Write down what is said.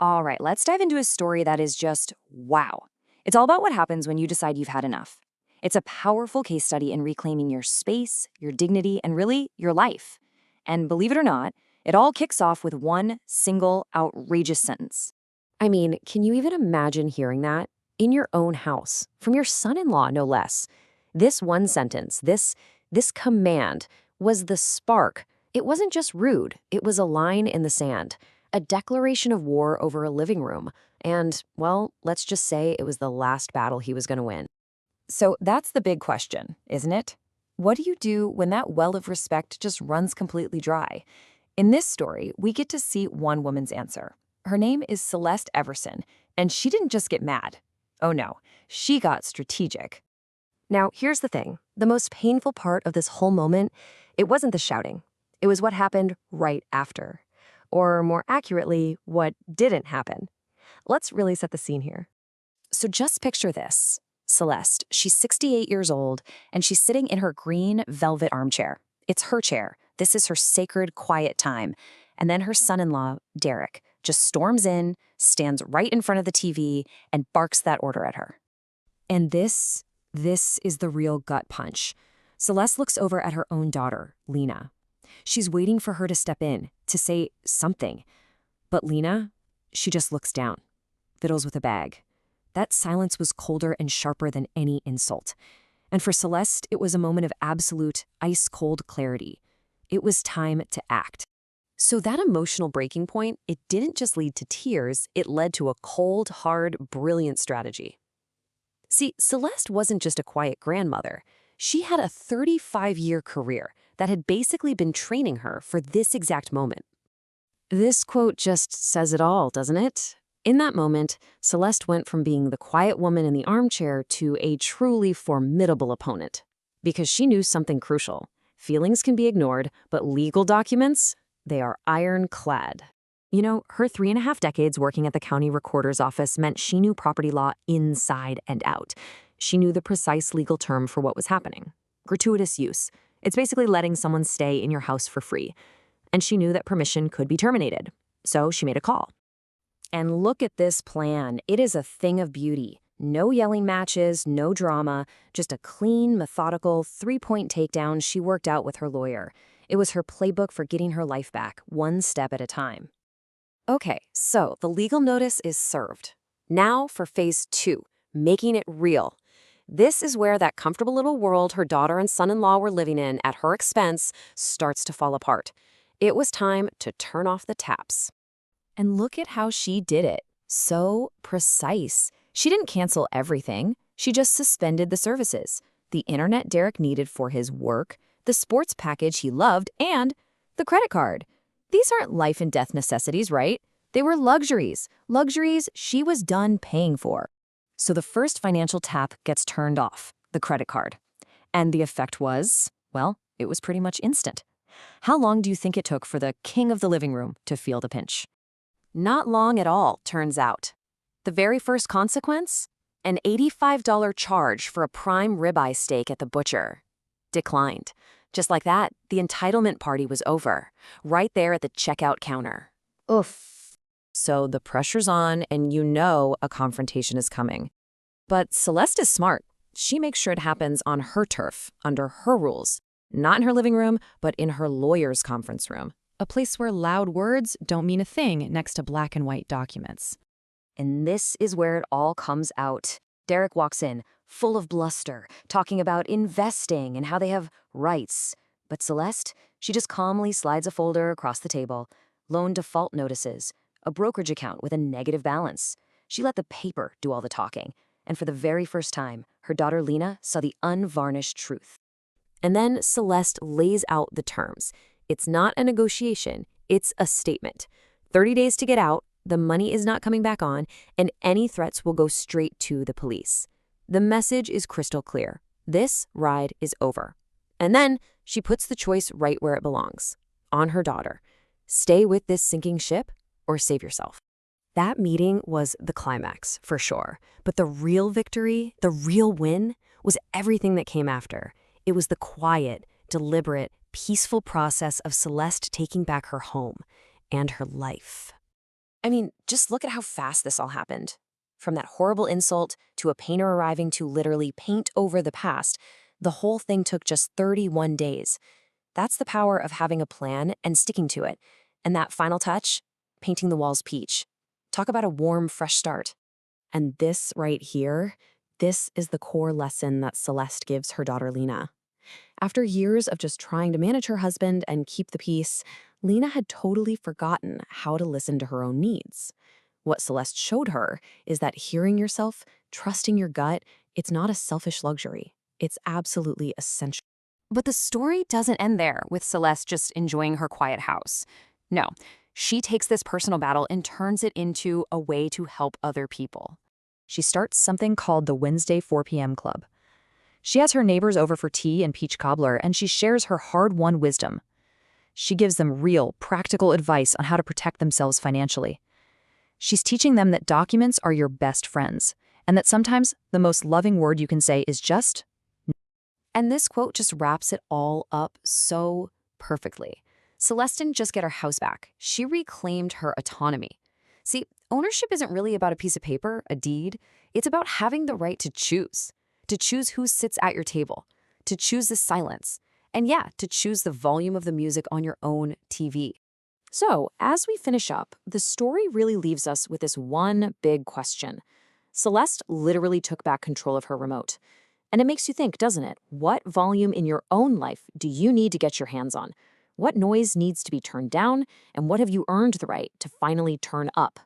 All right, let's dive into a story that is just wow. It's all about what happens when you decide you've had enough. It's a powerful case study in reclaiming your space, your dignity, and really your life. And believe it or not, it all kicks off with one single outrageous sentence. I mean, can you even imagine hearing that? In your own house, from your son-in-law, no less. This one sentence, this command, was the spark. It wasn't just rude, it was a line in the sand, a declaration of war over a living room. And, well, let's just say it was the last battle he was going to win. So that's the big question, isn't it? What do you do when that well of respect just runs completely dry? In this story, we get to see one woman's answer. Her name is Celeste Everson, and she didn't just get mad. Oh no, she got strategic. Now, here's the thing. The most painful part of this whole moment, it wasn't the shouting. It was what happened right after. Or more accurately, what didn't happen. Let's really set the scene here. So just picture this. Celeste, she's 68 years old, and she's sitting in her green velvet armchair. It's her chair. This is her sacred, quiet time. And then her son-in-law, Derek, just storms in, stands right in front of the TV, and barks that order at her. And this is the real gut punch. Celeste looks over at her own daughter, Lena. She's waiting for her to step in, to say something. But Lena, she just looks down, fiddles with a bag. That silence was colder and sharper than any insult. And for Celeste, it was a moment of absolute, ice-cold clarity. It was time to act. So that emotional breaking point, it didn't just lead to tears, it led to a cold, hard, brilliant strategy. See, Celeste wasn't just a quiet grandmother. She had a 35-year career that had basically been training her for this exact moment. This quote just says it all, doesn't it? In that moment, Celeste went from being the quiet woman in the armchair to a truly formidable opponent. Because she knew something crucial. Feelings can be ignored, but legal documents, they are ironclad. You know, her 3.5 decades working at the county recorder's office meant she knew property law inside and out. She knew the precise legal term for what was happening. Gratuitous use. It's basically letting someone stay in your house for free. And she knew that permission could be terminated. So she made a call. And look at this plan. It is a thing of beauty. No yelling matches, no drama, just a clean, methodical, 3-point takedown she worked out with her lawyer. It was her playbook for getting her life back, one step at a time. Okay, so the legal notice is served. Now for phase 2, making it real. This is where that comfortable little world her daughter and son-in-law were living in at her expense starts to fall apart. It was time to turn off the taps. And look at how she did it. So precise. She didn't cancel everything. She just suspended the services. The internet Derek needed for his work, the sports package he loved, and the credit card. These aren't life and death necessities, right? They were luxuries. Luxuries she was done paying for. So the first financial tap gets turned off, the credit card. And the effect was, well, it was pretty much instant. How long do you think it took for the king of the living room to feel the pinch? Not long at all, turns out. The very first consequence? An $85 charge for a prime ribeye steak at the butcher. Declined. Just like that, the entitlement party was over, right there at the checkout counter. Oof. So the pressure's on, and you know a confrontation is coming. But Celeste is smart. She makes sure it happens on her turf, under her rules. Not in her living room, but in her lawyer's conference room. A place where loud words don't mean a thing next to black and white documents. And this is where it all comes out. Derek walks in, full of bluster, talking about investing and how they have rights. But Celeste, she just calmly slides a folder across the table. Loan default notices, a brokerage account with a negative balance. She let the paper do all the talking. And for the very first time, her daughter Lena saw the unvarnished truth. And then Celeste lays out the terms. It's not a negotiation, it's a statement. 30 days to get out, the money is not coming back on, and any threats will go straight to the police. The message is crystal clear. This ride is over. And then she puts the choice right where it belongs, on her daughter. Stay with this sinking ship or save yourself. That meeting was the climax, for sure. But the real victory, the real win, was everything that came after. It was the quiet, deliberate, peaceful process of Celeste taking back her home and her life. I mean, just look at how fast this all happened. From that horrible insult to a painter arriving to literally paint over the past, the whole thing took just 31 days. That's the power of having a plan and sticking to it. And that final touch, painting the walls peach. Talk about a warm, fresh start. And this right here, this is the core lesson that Celeste gives her daughter Lena. After years of just trying to manage her husband and keep the peace, Lena had totally forgotten how to listen to her own needs. What Celeste showed her is that hearing yourself, trusting your gut, it's not a selfish luxury. It's absolutely essential. But the story doesn't end there with Celeste just enjoying her quiet house. No, she takes this personal battle and turns it into a way to help other people. She starts something called the Wednesday 4 p.m. Club. She has her neighbors over for tea and peach cobbler, and she shares her hard-won wisdom. She gives them real, practical advice on how to protect themselves financially. She's teaching them that documents are your best friends, and that sometimes the most loving word you can say is just no. And this quote just wraps it all up so perfectly. Celeste didn't just get her house back. She reclaimed her autonomy. See, ownership isn't really about a piece of paper, a deed. It's about having the right to choose who sits at your table, to choose the silence, and yeah, to choose the volume of the music on your own TV. So, as we finish up, the story really leaves us with this one big question. Celeste literally took back control of her remote. And it makes you think, doesn't it? What volume in your own life do you need to get your hands on? What noise needs to be turned down? And what have you earned the right to finally turn up?